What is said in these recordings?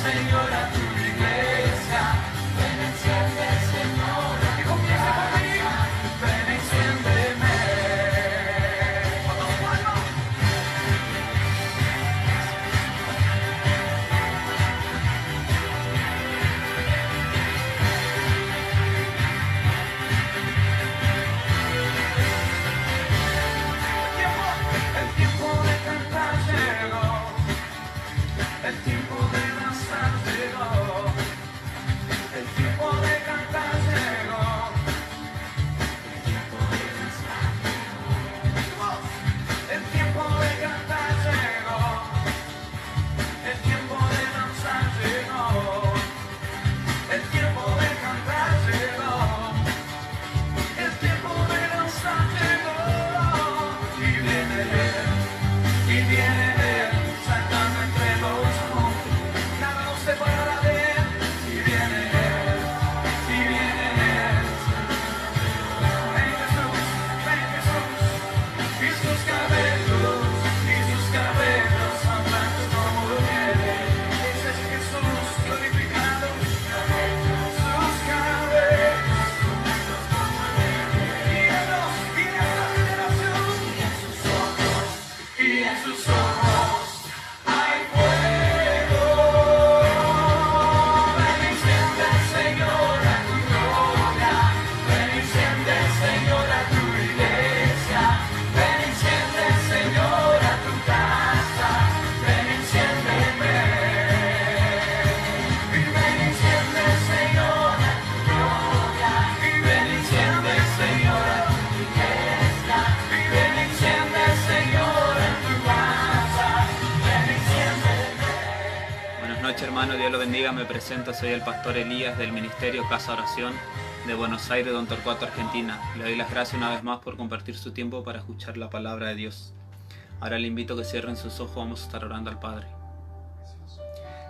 Señor, a tu iglesia. Ven, enciende, Señor, a tu casa. Ven, enciéndeme. El tiempo de cantar llegó. El tiempo de danzar llegó. El tiempo de cantar llegó. El tiempo de danzar llegó. El tiempo de cantar llegó. El tiempo de danzar llegó. El tiempo de cantar llegó. El tiempo de danzar llegó. Y viene Él, y viene Él, saltando entre los montes. Nada nos separa de Él. Y viene Él, y viene Él. Ven Jesús, y sus cabellos son blancos como nieve. Ese es Jesús glorificado. Sus cabellos son blancos como nieve. Míralos, mira la generación. Y en sus ojos hay fuego. Ven, enciende, Señor, a tu gloria. Ven, enciende, Señor, a tu iglesia. Ven, enciende, Señor, a tu casa. Ven, enciéndeme. Y ven, enciende, Señor, a tu gloria. Y ven, enciende, Señor, a tu iglesia. Y ven, enciende, Señor, a tu casa. Ven, enciéndeme. Buenas noches, hermano, Dios lo bendiga. Me presento, soy el pastor Elías del Ministerio Casa Oración de Buenos Aires, Don Torcuato, Argentina. Le doy las gracias una vez más por compartir su tiempo para escuchar la palabra de Dios. Ahora le invito a que cierren sus ojos, vamos a estar orando al Padre.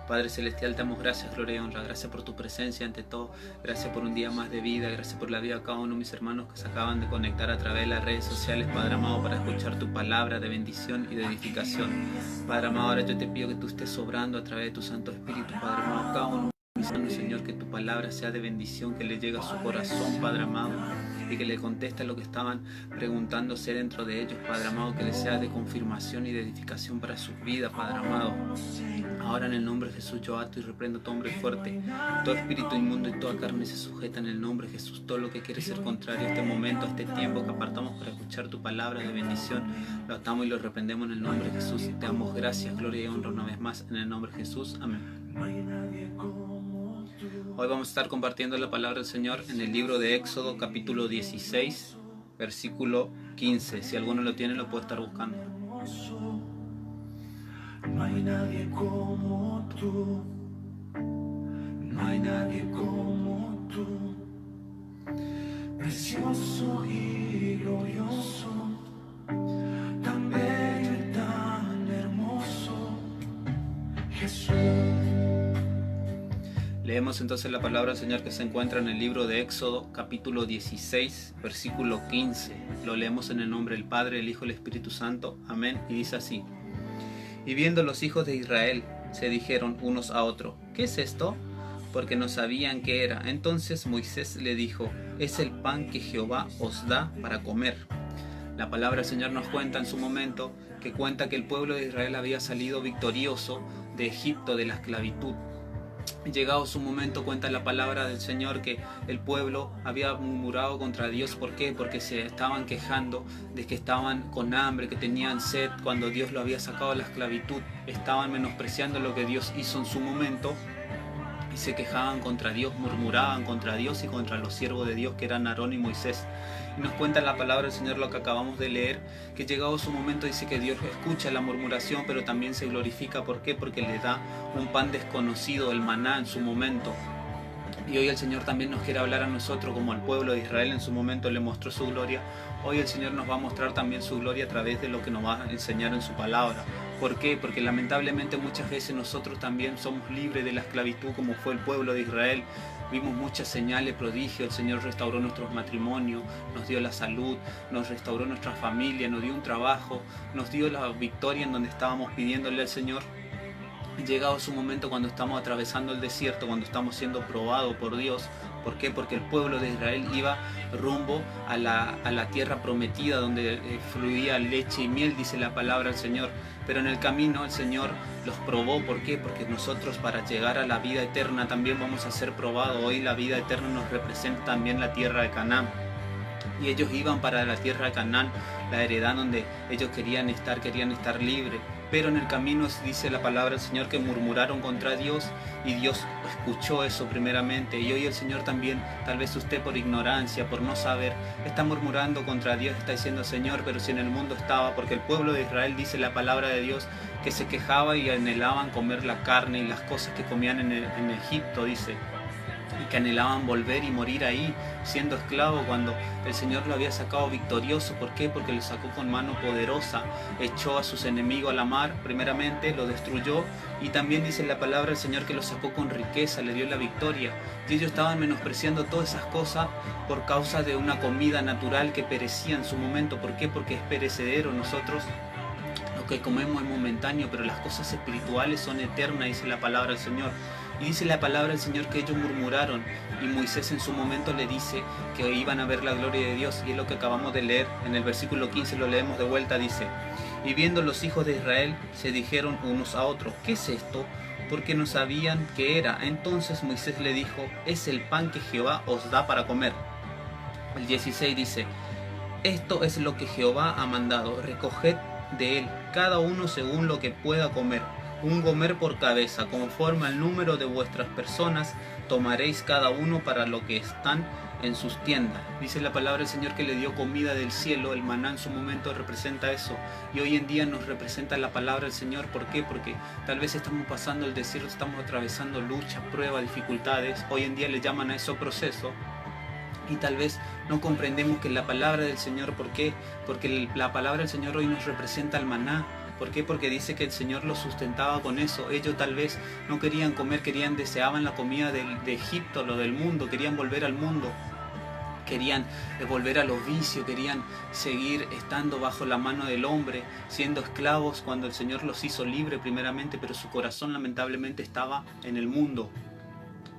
Padre Celestial, te damos gracias, gloria y honra. Gracias por tu presencia ante todo. Gracias por un día más de vida. Gracias por la vida de cada uno de mis hermanos que se acaban de conectar a través de las redes sociales, Padre amado, para escuchar tu palabra de bendición y de edificación. Padre amado, ahora yo te pido que tú estés sobrando a través de tu Santo Espíritu, Padre amado, cada uno de mis hermanos, Señor, que tu palabra sea de bendición, que le llegue a su corazón, Padre amado, y que le conteste lo que estaban preguntándose dentro de ellos, Padre amado, que le sea de confirmación y de edificación para sus vidas, Padre amado. Ahora en el nombre de Jesús yo ato y reprendo todo hombre fuerte, todo espíritu inmundo y toda carne se sujeta en el nombre de Jesús. Todo lo que quiere ser contrario a este momento, a este tiempo que apartamos para escuchar tu palabra de bendición, lo atamos y lo reprendemos en el nombre de Jesús. Te damos gracias, gloria y honra una vez más en el nombre de Jesús. Amén. Hoy vamos a estar compartiendo la palabra del Señor en el libro de Éxodo, capítulo 16, versículo 15. Si alguno lo tiene, lo puede estar buscando. No hay nadie como tú, no hay nadie como tú, precioso y glorioso, tan bello y tan hermoso, Jesús. Leemos entonces la palabra del Señor que se encuentra en el libro de Éxodo, capítulo 16, versículo 15. Lo leemos en el nombre del Padre, el Hijo y el Espíritu Santo. Amén. Y dice así: Y viendo los hijos de Israel, se dijeron unos a otros: ¿Qué es esto? Porque no sabían qué era. Entonces Moisés le dijo: Es el pan que Jehová os da para comer. La palabra del Señor nos cuenta en su momento que el pueblo de Israel había salido victorioso de Egipto, de la esclavitud. Llegado su momento, cuenta la palabra del Señor que el pueblo había murmurado contra Dios. ¿Por qué? Porque se estaban quejando de que estaban con hambre, que tenían sed cuando Dios lo había sacado de la esclavitud. Estaban menospreciando lo que Dios hizo en su momento y se quejaban contra Dios, murmuraban contra Dios y contra los siervos de Dios que eran Aarón y Moisés. Y nos cuenta la palabra del Señor lo que acabamos de leer, que llegado su momento dice que Dios escucha la murmuración, pero también se glorifica. ¿Por qué? Porque le da un pan desconocido, el maná, en su momento. Y hoy el Señor también nos quiere hablar a nosotros, como al pueblo de Israel en su momento le mostró su gloria. Hoy el Señor nos va a mostrar también su gloria a través de lo que nos va a enseñar en su palabra. ¿Por qué? Porque lamentablemente muchas veces nosotros también somos libres de la esclavitud, como fue el pueblo de Israel. Vimos muchas señales, prodigios. El Señor restauró nuestros matrimonios, nos dio la salud, nos restauró nuestra familia, nos dio un trabajo, nos dio la victoria en donde estábamos pidiéndole al Señor. Llegado su momento cuando estamos atravesando el desierto, cuando estamos siendo probados por Dios. ¿Por qué? Porque el pueblo de Israel iba rumbo a la tierra prometida donde fluía leche y miel, dice la palabra del Señor. Pero en el camino el Señor los probó. ¿Por qué? Porque nosotros para llegar a la vida eterna también vamos a ser probados. Hoy la vida eterna nos representa también la tierra de Canaán. Y ellos iban para la tierra de Canaán, la heredad donde ellos querían estar libres. Pero en el camino dice la palabra del Señor que murmuraron contra Dios y Dios escuchó eso primeramente. Y hoy el Señor también, tal vez usted por ignorancia, por no saber, está murmurando contra Dios, está diciendo: Señor, pero si en el mundo estaba, porque el pueblo de Israel, dice la palabra de Dios, que se quejaba y anhelaban comer la carne y las cosas que comían en Egipto, dice. Y que anhelaban volver y morir ahí, siendo esclavo, cuando el Señor lo había sacado victorioso. ¿Por qué? Porque lo sacó con mano poderosa, echó a sus enemigos a la mar, primeramente, lo destruyó, y también dice la palabra del Señor que lo sacó con riqueza, le dio la victoria. Y ellos estaban menospreciando todas esas cosas por causa de una comida natural que perecía en su momento. ¿Por qué? Porque es perecedero. Nosotros lo que comemos es momentáneo, pero las cosas espirituales son eternas, dice la palabra del Señor. Y dice la palabra del Señor que ellos murmuraron, y Moisés en su momento le dice que iban a ver la gloria de Dios, y es lo que acabamos de leer en el versículo 15, lo leemos de vuelta, dice: y viendo los hijos de Israel, se dijeron unos a otros: ¿qué es esto? Porque no sabían qué era. Entonces Moisés le dijo: es el pan que Jehová os da para comer. El 16 dice: esto es lo que Jehová ha mandado, recoged de él cada uno según lo que pueda comer, un gomer por cabeza, conforme al número de vuestras personas, tomaréis cada uno para lo que están en sus tiendas. Dice la palabra del Señor que le dio comida del cielo. El maná en su momento representa eso, y hoy en día nos representa la palabra del Señor. ¿Por qué? Porque tal vez estamos pasando el desierto, estamos atravesando luchas, pruebas, dificultades. Hoy en día le llaman a eso proceso, y tal vez no comprendemos que la palabra del Señor, ¿por qué? Porque la palabra del Señor hoy nos representa el maná. ¿Por qué? Porque dice que el Señor los sustentaba con eso. Ellos tal vez no querían comer, deseaban la comida de Egipto, lo del mundo, querían volver al mundo, querían volver a los vicios, querían seguir estando bajo la mano del hombre, siendo esclavos cuando el Señor los hizo libres primeramente, pero su corazón lamentablemente estaba en el mundo,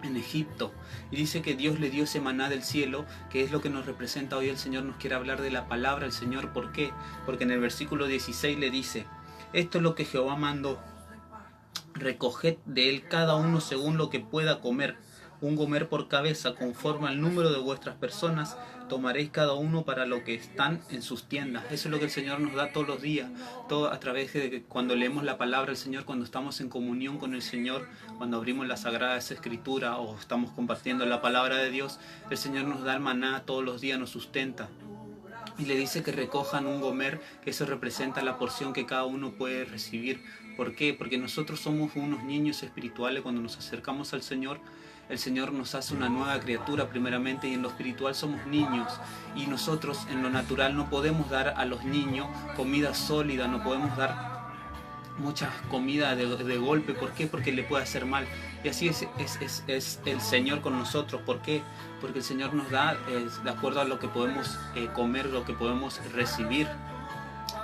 en Egipto. Y dice que Dios le dio ese maná del cielo, que es lo que nos representa hoy. El Señor nos quiere hablar de la palabra del Señor. ¿Por qué? Porque en el versículo 16 le dice: esto es lo que Jehová mandó, recoged de él cada uno según lo que pueda comer, un gomer por cabeza, conforme al número de vuestras personas, tomaréis cada uno para lo que están en sus tiendas. Eso es lo que el Señor nos da todos los días, todo a través de que cuando leemos la palabra del Señor, cuando estamos en comunión con el Señor, cuando abrimos la Sagrada Escritura o estamos compartiendo la palabra de Dios, el Señor nos da el maná todos los días, nos sustenta. Y le dice que recojan un gomer, que eso representa la porción que cada uno puede recibir. ¿Por qué? Porque nosotros somos unos niños espirituales. Cuando nos acercamos al Señor, el Señor nos hace una nueva criatura primeramente, y en lo espiritual somos niños. Y nosotros en lo natural no podemos dar a los niños comida sólida, no podemos dar mucha comida de golpe. ¿Por qué? Porque le puede hacer mal. Y así es el Señor con nosotros. ¿Por qué? Porque el Señor nos da de acuerdo a lo que podemos comer, lo que podemos recibir.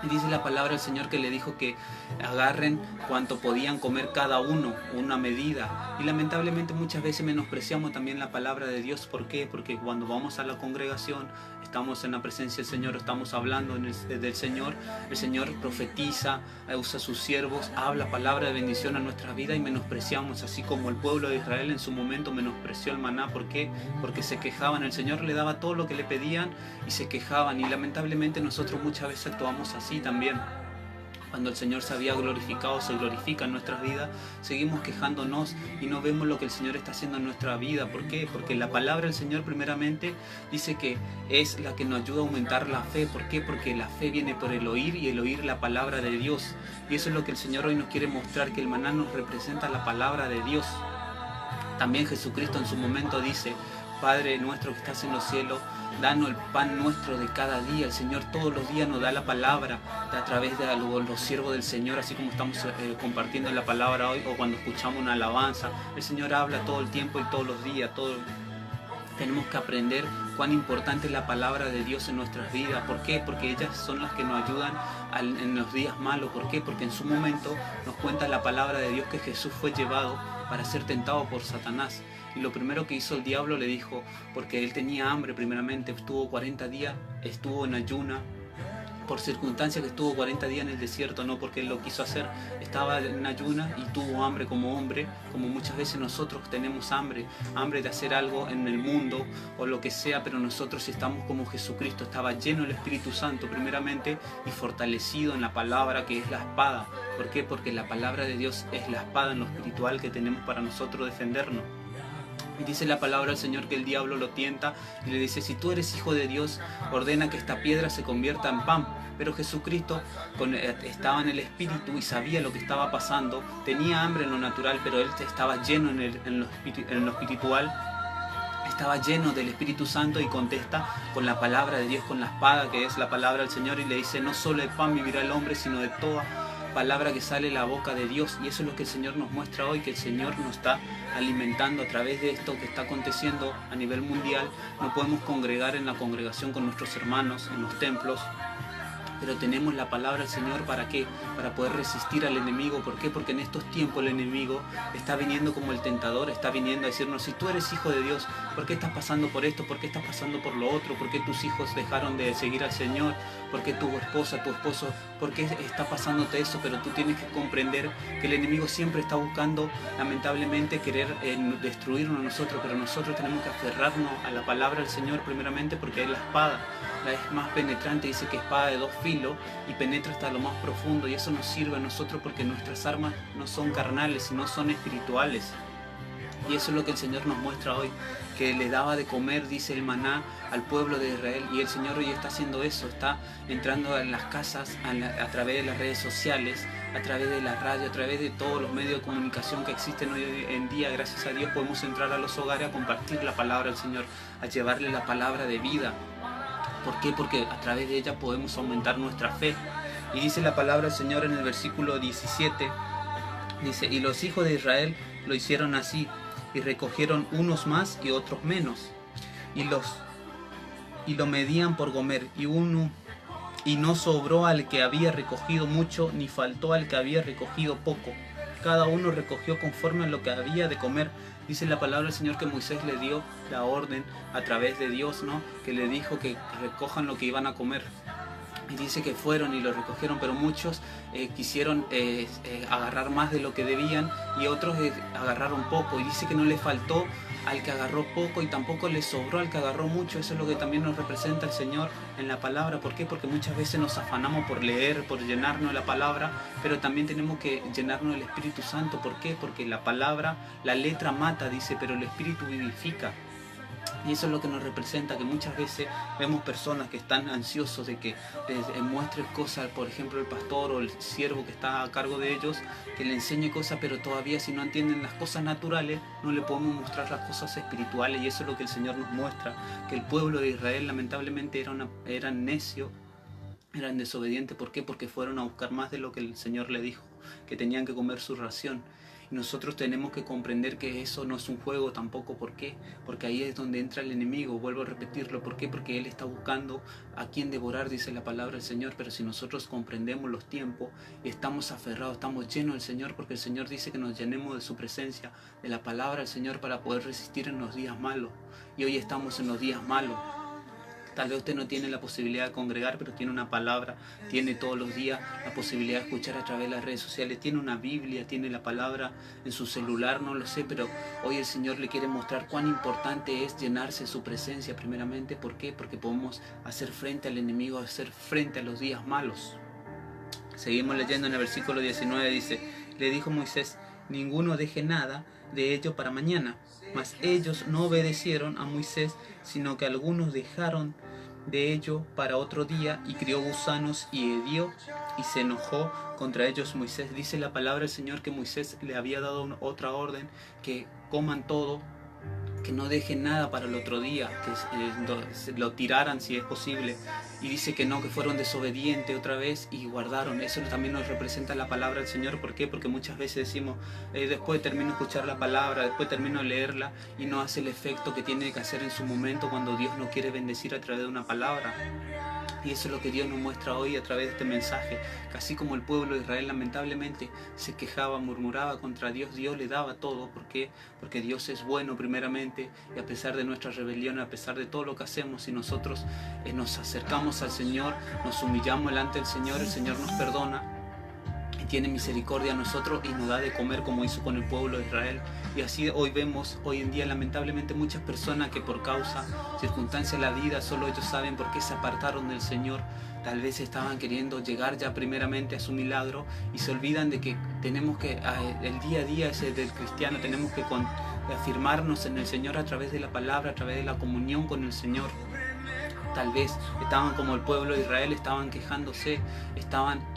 Y dice la palabra del Señor que le dijo que agarren cuanto podían comer cada uno, una medida. Y lamentablemente muchas veces menospreciamos también la palabra de Dios. ¿Por qué? Porque cuando vamos a la congregación, estamos en la presencia del Señor, estamos hablando del Señor, el Señor profetiza, usa sus siervos, habla palabra de bendición a nuestra vida, y menospreciamos, así como el pueblo de Israel en su momento menospreció el maná. ¿Por qué? Porque se quejaban, el Señor le daba todo lo que le pedían y se quejaban, y lamentablemente nosotros muchas veces actuamos así también. Cuando el Señor se había glorificado, se glorifica en nuestras vidas, seguimos quejándonos y no vemos lo que el Señor está haciendo en nuestra vida. ¿Por qué? Porque la palabra del Señor primeramente dice que es la que nos ayuda a aumentar la fe. ¿Por qué? Porque la fe viene por el oír, y el oír la palabra de Dios. Y eso es lo que el Señor hoy nos quiere mostrar, que el maná nos representa la palabra de Dios. También Jesucristo en su momento dice: Padre nuestro que estás en los cielos, danos el pan nuestro de cada día. El Señor todos los días nos da la palabra a través de los siervos del Señor, así como estamos compartiendo la palabra hoy, o cuando escuchamos una alabanza. El Señor habla todo el tiempo y todos los días, Tenemos que aprender cuán importante es la palabra de Dios en nuestras vidas. ¿Por qué? Porque ellas son las que nos ayudan en los días malos. ¿Por qué? Porque en su momento nos cuenta la palabra de Dios que Jesús fue llevado para ser tentado por Satanás. Y lo primero que hizo el diablo le dijo, porque él tenía hambre primeramente, estuvo 40 días, estuvo en ayuna, por circunstancias que estuvo 40 días en el desierto, no porque él lo quiso hacer, estaba en ayuna y tuvo hambre como hombre, como muchas veces nosotros tenemos hambre de hacer algo en el mundo o lo que sea, pero nosotros estamos como Jesucristo, estaba lleno del Espíritu Santo primeramente y fortalecido en la palabra que es la espada. ¿Por qué? Porque la palabra de Dios es la espada en lo espiritual que tenemos para nosotros defendernos. Y dice la palabra del Señor que el diablo lo tienta y le dice, si tú eres hijo de Dios, ordena que esta piedra se convierta en pan. Pero Jesucristo estaba en el Espíritu y sabía lo que estaba pasando, tenía hambre en lo natural, pero él estaba lleno en lo espiritual, estaba lleno del Espíritu Santo y contesta con la palabra de Dios, con la espada que es la palabra del Señor, y le dice, no solo de pan vivirá el hombre, sino de toda palabra que sale de la boca de Dios. Y eso es lo que el Señor nos muestra hoy, que el Señor nos está alimentando a través de esto que está aconteciendo a nivel mundial. No podemos congregar en la congregación con nuestros hermanos en los templos, pero tenemos la palabra del Señor. ¿Para qué? Para poder resistir al enemigo. ¿Por qué? Porque en estos tiempos el enemigo está viniendo como el tentador, está viniendo a decirnos, si tú eres hijo de Dios, ¿por qué estás pasando por esto? ¿Por qué estás pasando por lo otro? ¿Por qué tus hijos dejaron de seguir al Señor? ¿Por qué tu esposa, tu esposo, por qué está pasándote eso? Pero tú tienes que comprender que el enemigo siempre está buscando, lamentablemente, querer destruirnos a nosotros, pero nosotros tenemos que aferrarnos a la palabra del Señor primeramente, porque es la espada, la es más penetrante, dice que espada de dos filos y penetra hasta lo más profundo, y eso nos sirve a nosotros porque nuestras armas no son carnales, sino son espirituales. Y eso es lo que el Señor nos muestra hoy, que le daba de comer, dice el maná, al pueblo de Israel. Y el Señor hoy está haciendo eso, está entrando en las casas a través de las redes sociales, a través de la radio, a través de todos los medios de comunicación que existen hoy en día. Gracias a Dios podemos entrar a los hogares a compartir la palabra del Señor, a llevarle la palabra de vida. ¿Por qué? Porque a través de ella podemos aumentar nuestra fe. Y dice la palabra del Señor en el versículo 17, dice, y los hijos de Israel lo hicieron así, y recogieron unos más y otros menos, y lo medían por gomer, y no sobró al que había recogido mucho, ni faltó al que había recogido poco. Cada uno recogió conforme a lo que había de comer. Dice la palabra del Señor que Moisés le dio la orden a través de Dios, ¿no? Que le dijo que recojan lo que iban a comer. Y dice que fueron y lo recogieron, pero muchos quisieron agarrar más de lo que debían y otros agarraron poco. Y dice que no le faltó al que agarró poco y tampoco le sobró al que agarró mucho. Eso es lo que también nos representa el Señor en la palabra. ¿Por qué? Porque muchas veces nos afanamos por leer, por llenarnos de la palabra, pero también tenemos que llenarnos del Espíritu Santo. ¿Por qué? Porque la palabra, la letra mata, dice, pero el Espíritu vivifica. Y eso es lo que nos representa, que muchas veces vemos personas que están ansiosos de que les muestres cosas, por ejemplo el pastor o el siervo que está a cargo de ellos, que le enseñe cosas, pero todavía si no entienden las cosas naturales, no le podemos mostrar las cosas espirituales. Y eso es lo que el Señor nos muestra, que el pueblo de Israel lamentablemente eran necios, eran desobedientes. ¿Por qué? Porque fueron a buscar más de lo que el Señor le dijo, que tenían que comer su ración. Y nosotros tenemos que comprender que eso no es un juego tampoco. ¿Por qué? Porque ahí es donde entra el enemigo. Vuelvo a repetirlo. ¿Por qué? Porque él está buscando a quien devorar, dice la palabra del Señor. Pero si nosotros comprendemos los tiempos y estamos aferrados, estamos llenos del Señor, porque el Señor dice que nos llenemos de su presencia, de la palabra del Señor, para poder resistir en los días malos. Y hoy estamos en los días malos. Tal vez usted no tiene la posibilidad de congregar, pero tiene una palabra, tiene todos los días la posibilidad de escuchar a través de las redes sociales, tiene una Biblia, tiene la palabra en su celular, no lo sé, pero hoy el Señor le quiere mostrar cuán importante es llenarse de su presencia primeramente. ¿Por qué? Porque podemos hacer frente al enemigo, hacer frente a los días malos. Seguimos leyendo en el versículo 19, dice, le dijo Moisés, ninguno deje nada de ello para mañana. Mas ellos no obedecieron a Moisés, sino que algunos dejaron de ello para otro día, y crió gusanos y hedió, y se enojó contra ellos Moisés. Dice la palabra del Señor que Moisés le había dado otra orden, que coman todo que no dejen nada para el otro día, que lo tiraran si es posible. Y dice que no, que fueron desobedientes otra vez y guardaron. Eso también nos representa la palabra del Señor. ¿Por qué? Porque muchas veces decimos, después termino de escuchar la palabra, después termino de leerla, y no hace el efecto que tiene que hacer en su momento cuando Dios nos quiere bendecir a través de una palabra. Y eso es lo que Dios nos muestra hoy a través de este mensaje, que así como el pueblo de Israel lamentablemente se quejaba, murmuraba contra Dios, Dios le daba todo. ¿Por qué? Porque Dios es bueno primeramente, y a pesar de nuestra rebelión, a pesar de todo lo que hacemos, si nosotros nos acercamos al Señor, nos humillamos delante del Señor, el Señor nos perdona y tiene misericordia a nosotros y nos da de comer como hizo con el pueblo de Israel. Y así hoy vemos, hoy en día lamentablemente, muchas personas que por causa, circunstancias de la vida, solo ellos saben por qué se apartaron del Señor. Tal vez estaban queriendo llegar ya primeramente a su milagro y se olvidan de que tenemos que, el día a día ese del cristiano, tenemos que afirmarnos en el Señor a través de la palabra, a través de la comunión con el Señor. Tal vez estaban como el pueblo de Israel, estaban quejándose,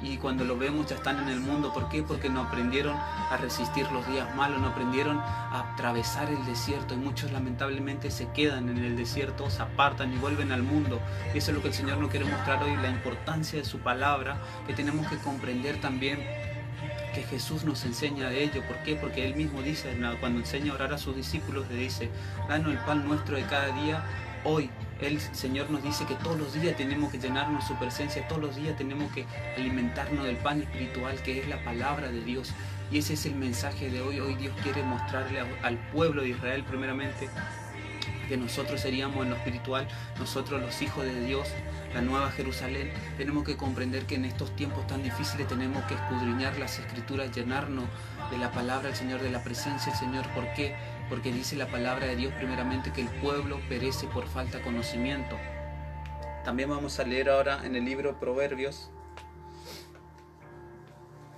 y cuando lo vemos ya están en el mundo. ¿Por qué? Porque no aprendieron a resistir los días malos, no aprendieron a atravesar el desierto, y muchos lamentablemente se quedan en el desierto, se apartan y vuelven al mundo. Y eso es lo que el Señor nos quiere mostrar hoy, la importancia de su palabra, que tenemos que comprender también que Jesús nos enseña de ello. ¿Por qué? Porque Él mismo dice, cuando enseña a orar a sus discípulos, le dice, danos el pan nuestro de cada día hoy. El Señor nos dice que todos los días tenemos que llenarnos su presencia, todos los días tenemos que alimentarnos del pan espiritual que es la palabra de Dios. Y ese es el mensaje de hoy. Hoy Dios quiere mostrarle al pueblo de Israel primeramente que nosotros seríamos en lo espiritual, nosotros los hijos de Dios, la nueva Jerusalén. Tenemos que comprender que en estos tiempos tan difíciles tenemos que escudriñar las Escrituras, llenarnos de la palabra del Señor, de la presencia del Señor. ¿Por qué? Porque dice la palabra de Dios primeramente que el pueblo perece por falta de conocimiento. También vamos a leer ahora en el libro de Proverbios,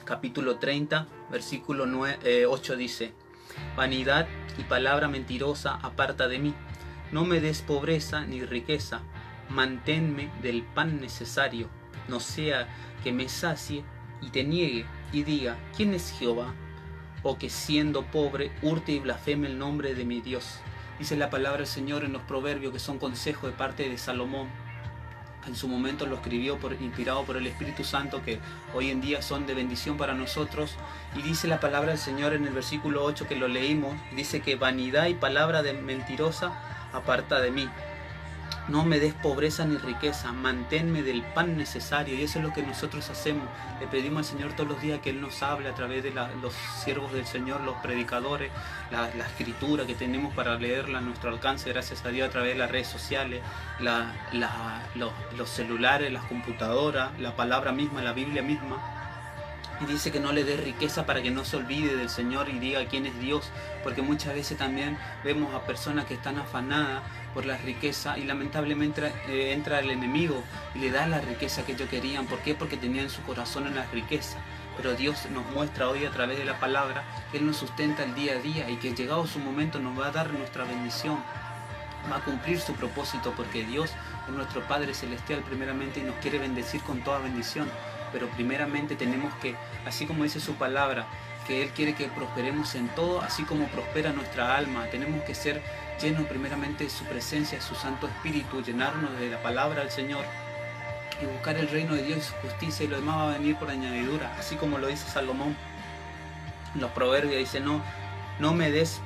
capítulo 30, versículo 8 dice: vanidad y palabra mentirosa aparta de mí. No me des pobreza ni riqueza, manténme del pan necesario, no sea que me sacie y te niegue y diga, ¿quién es Jehová? O que siendo pobre hurte y blasfeme el nombre de mi Dios. Dice la palabra del Señor en los Proverbios, que son consejos de parte de Salomón. En su momento lo escribió inspirado por el Espíritu Santo, que hoy en día son de bendición para nosotros. Y dice la palabra del Señor en el versículo 8 que lo leímos, dice que vanidad y palabra de mentirosa aparta de mí. No me des pobreza ni riqueza, manténme del pan necesario. Y eso es lo que nosotros hacemos. Le pedimos al Señor todos los días que Él nos hable a través de los siervos del Señor, los predicadores, la escritura que tenemos para leerla a nuestro alcance, gracias a Dios, a través de las redes sociales, los celulares, las computadoras, la palabra misma, la Biblia misma. Y dice que no le dé riqueza para que no se olvide del Señor y diga quién es Dios, porque muchas veces también vemos a personas que están afanadas por la riqueza y lamentablemente entra el enemigo y le da la riqueza que ellos querían. ¿Por qué? Porque tenían su corazón en la riqueza. Pero Dios nos muestra hoy a través de la palabra que Él nos sustenta el día a día y que llegado su momento nos va a dar nuestra bendición, va a cumplir su propósito, porque Dios es nuestro Padre Celestial primeramente y nos quiere bendecir con toda bendición. Pero primeramente tenemos que, así como dice su palabra, que Él quiere que prosperemos en todo, así como prospera nuestra alma. Tenemos que ser llenos primeramente de su presencia, de su Santo Espíritu, llenarnos de la palabra del Señor y buscar el reino de Dios y su justicia, y lo demás va a venir por añadidura, así como lo dice Salomón en los Proverbios. Dice, no me des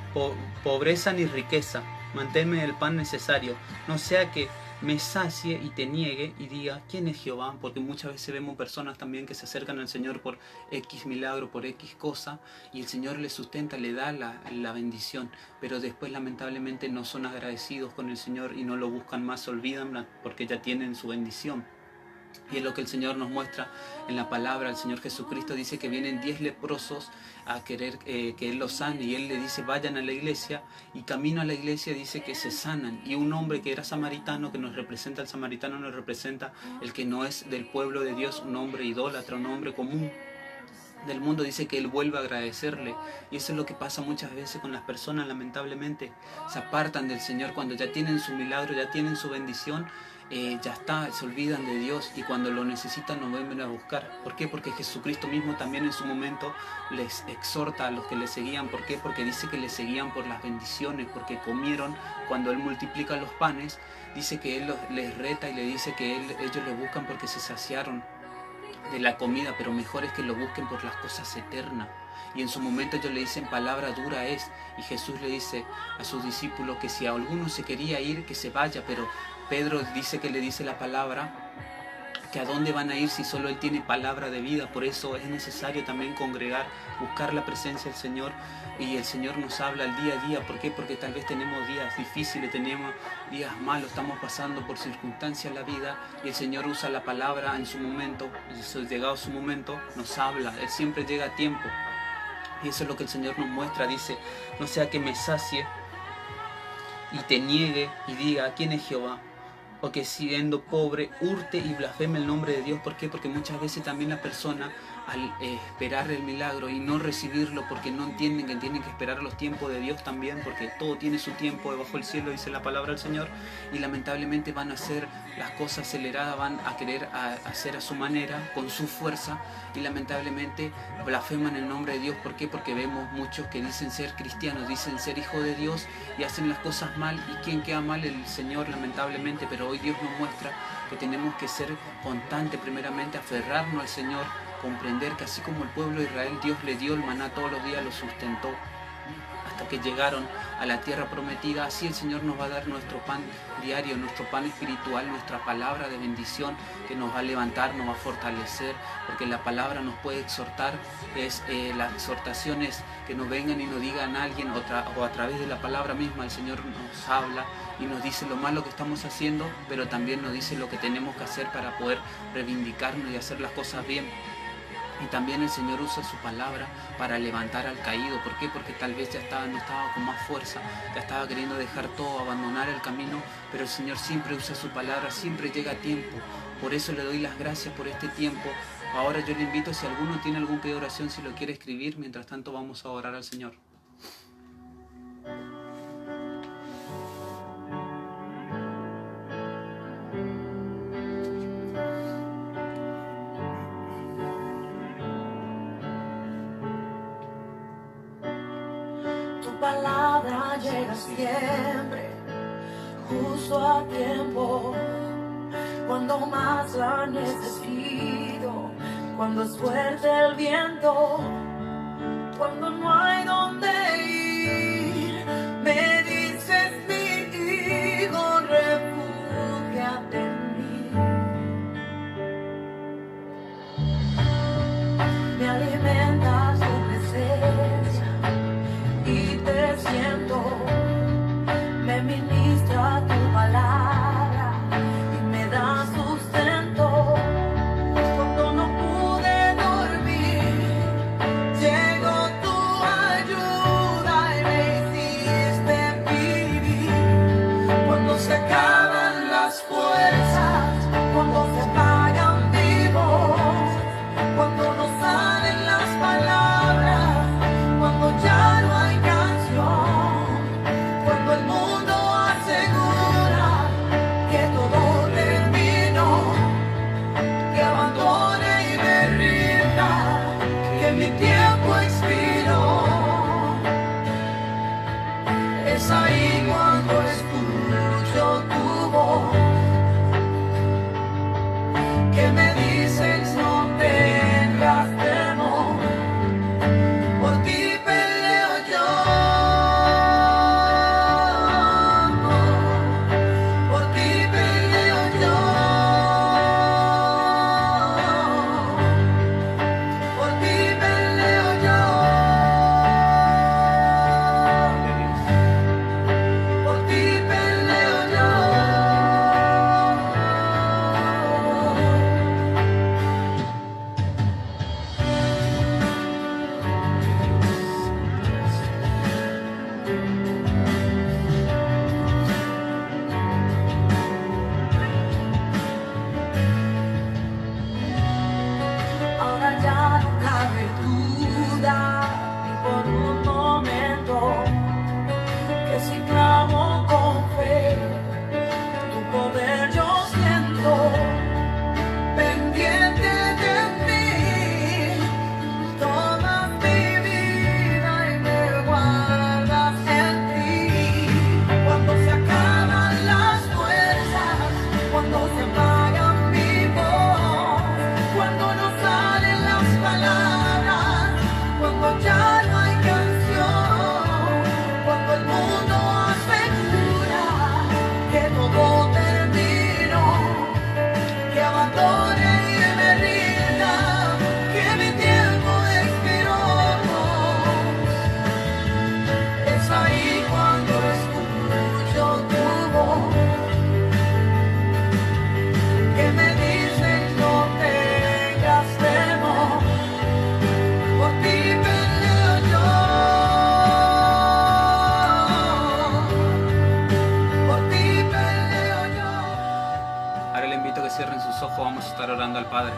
pobreza ni riqueza, manténme el pan necesario, no sea que me sacie y te niegue y diga, ¿quién es Jehová? Porque muchas veces vemos personas también que se acercan al Señor por X milagro, por X cosa, y el Señor les sustenta, le da la bendición, pero después lamentablemente no son agradecidos con el Señor y no lo buscan más, se olvidan porque ya tienen su bendición. Y es lo que el Señor nos muestra en la palabra. El Señor Jesucristo dice que vienen 10 leprosos a querer que Él los sane, y Él le dice vayan a la iglesia, y camino a la iglesia dice que se sanan. Y un hombre que era samaritano, que nos representa, el samaritano nos representa el que no es del pueblo de Dios, un hombre idólatra, un hombre común del mundo, dice que Él vuelve a agradecerle. Y eso es lo que pasa muchas veces con las personas, lamentablemente se apartan del Señor cuando ya tienen su milagro, ya tienen su bendición. ya está, se olvidan de Dios y cuando lo necesitan nos vuelven a buscar. ¿Por qué? Porque Jesucristo mismo también en su momento les exhorta a los que le seguían. ¿Por qué? Porque dice que le seguían por las bendiciones, porque comieron cuando Él multiplica los panes. Dice que Él les reta y le dice que ellos le buscan porque se saciaron de la comida, pero mejor es que lo busquen por las cosas eternas. Y en su momento ellos le dicen palabra dura es, y Jesús le dice a sus discípulos que si a alguno se quería ir, que se vaya, pero Pedro dice que le dice la palabra, que a dónde van a ir si solo Él tiene palabra de vida. Por eso es necesario también congregar, buscar la presencia del Señor, y el Señor nos habla el día a día. ¿Por qué? Porque tal vez tenemos días difíciles, tenemos días malos, estamos pasando por circunstancias en la vida, y el Señor usa la palabra en su momento, llegado su momento, nos habla, Él siempre llega a tiempo. Y eso es lo que el Señor nos muestra, dice, no sea que me sacie y te niegue y diga, ¿quién es Jehová? O que siendo pobre, hurte y blasfeme el nombre de Dios. ¿Por qué? Porque muchas veces también la persona, al esperar el milagro y no recibirlo porque no entienden que tienen que esperar los tiempos de Dios también, porque todo tiene su tiempo debajo del cielo, dice la palabra del Señor, y lamentablemente van a hacer las cosas aceleradas, van a querer hacer a su manera, con su fuerza, y lamentablemente blasfeman el nombre de Dios. ¿Por qué? Porque vemos muchos que dicen ser cristianos, dicen ser hijos de Dios y hacen las cosas mal. ¿Y quién queda mal? El Señor, lamentablemente. Pero hoy Dios nos muestra que tenemos que ser constantes, primeramente aferrarnos al Señor, comprender que así como el pueblo de Israel, Dios le dio el maná todos los días, lo sustentó hasta que llegaron a la tierra prometida. Así el Señor nos va a dar nuestro pan diario, nuestro pan espiritual, nuestra palabra de bendición que nos va a levantar, nos va a fortalecer, porque la palabra nos puede exhortar. La exhortación es que nos vengan y nos digan a alguien, o a través de la palabra misma el Señor nos habla y nos dice lo malo que estamos haciendo, pero también nos dice lo que tenemos que hacer para poder reivindicarnos y hacer las cosas bien. Y también el Señor usa su palabra para levantar al caído. ¿Por qué? Porque tal vez no estaba con más fuerza, ya estaba queriendo dejar todo, abandonar el camino, pero el Señor siempre usa su palabra, siempre llega a tiempo. Por eso le doy las gracias por este tiempo. Ahora yo le invito, si alguno tiene algún pedido de oración, si lo quiere escribir, mientras tanto vamos a orar al Señor. Palabra llega siempre, justo a tiempo, cuando más la necesito, cuando es fuerte el viento, cuando no hay dónde ir, me dices mi hijo, refúgiate en mí, me alimentas tu presencia y te siento, me ministra tu palabra y me da sustento. Cuando no pude dormir, llegó tu al Padre.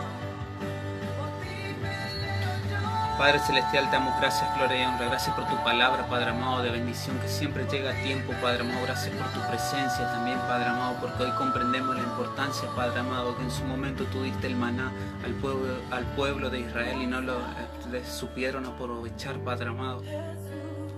Padre Celestial, te damos gracias, gloria y honra. Gracias por tu palabra, Padre amado, de bendición que siempre llega a tiempo, Padre amado. Gracias por tu presencia también, Padre amado, porque hoy comprendemos la importancia, Padre amado, que en su momento tú diste el maná al pueblo de Israel y no lo supieron aprovechar, Padre amado.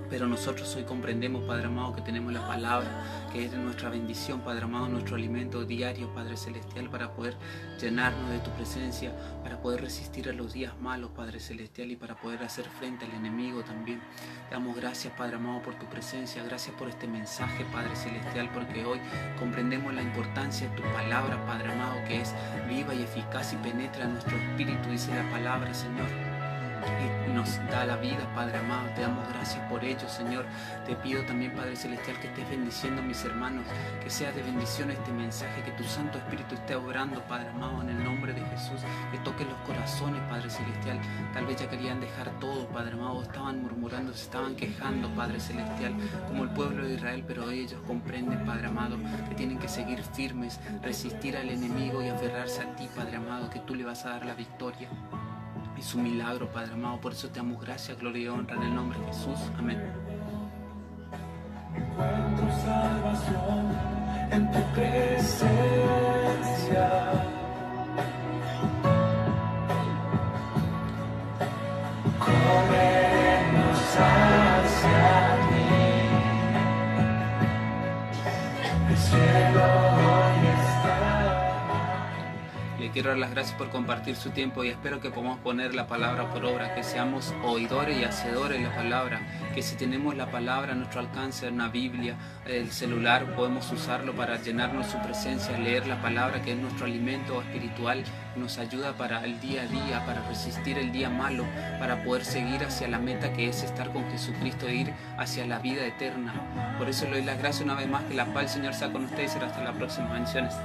Pero nosotros hoy comprendemos, Padre amado, que tenemos la palabra, que es nuestra bendición, Padre amado, nuestro alimento diario, Padre Celestial, para poder llenarnos de tu presencia, para poder resistir a los días malos, Padre Celestial, y para poder hacer frente al enemigo también. Te damos gracias, Padre amado, por tu presencia, gracias por este mensaje, Padre Celestial, porque hoy comprendemos la importancia de tu palabra, Padre amado, que es viva y eficaz y penetra en nuestro espíritu, dice la palabra, Señor. Y nos da la vida, Padre amado. Te damos gracias por ello, Señor. Te pido también, Padre Celestial, que estés bendiciendo a mis hermanos, que sea de bendición este mensaje, que tu Santo Espíritu esté obrando, Padre amado, en el nombre de Jesús, que toque los corazones, Padre Celestial. Tal vez ya querían dejar todo, Padre amado, estaban murmurando, se estaban quejando, Padre Celestial, como el pueblo de Israel, pero ellos comprenden, Padre amado, que tienen que seguir firmes, resistir al enemigo y aferrarse a ti, Padre amado, que tú le vas a dar la victoria y su milagro, Padre amado. Por eso te damos gracias, gloria y honra en el nombre de Jesús. Amén. Encuentro salvación en tu presencia. Corremos hacia ti. El cielo hoy está. Le quiero dar las gracias por compartir su tiempo y espero que podamos poner la palabra por obra, que seamos oidores y hacedores de la palabra, que si tenemos la palabra a nuestro alcance, una Biblia, el celular, podemos usarlo para llenarnos su presencia, leer la palabra que es nuestro alimento espiritual, nos ayuda para el día a día, para resistir el día malo, para poder seguir hacia la meta que es estar con Jesucristo e ir hacia la vida eterna. Por eso le doy las gracias una vez más, que la paz del Señor sea con ustedes y será hasta la próxima. Bendiciones.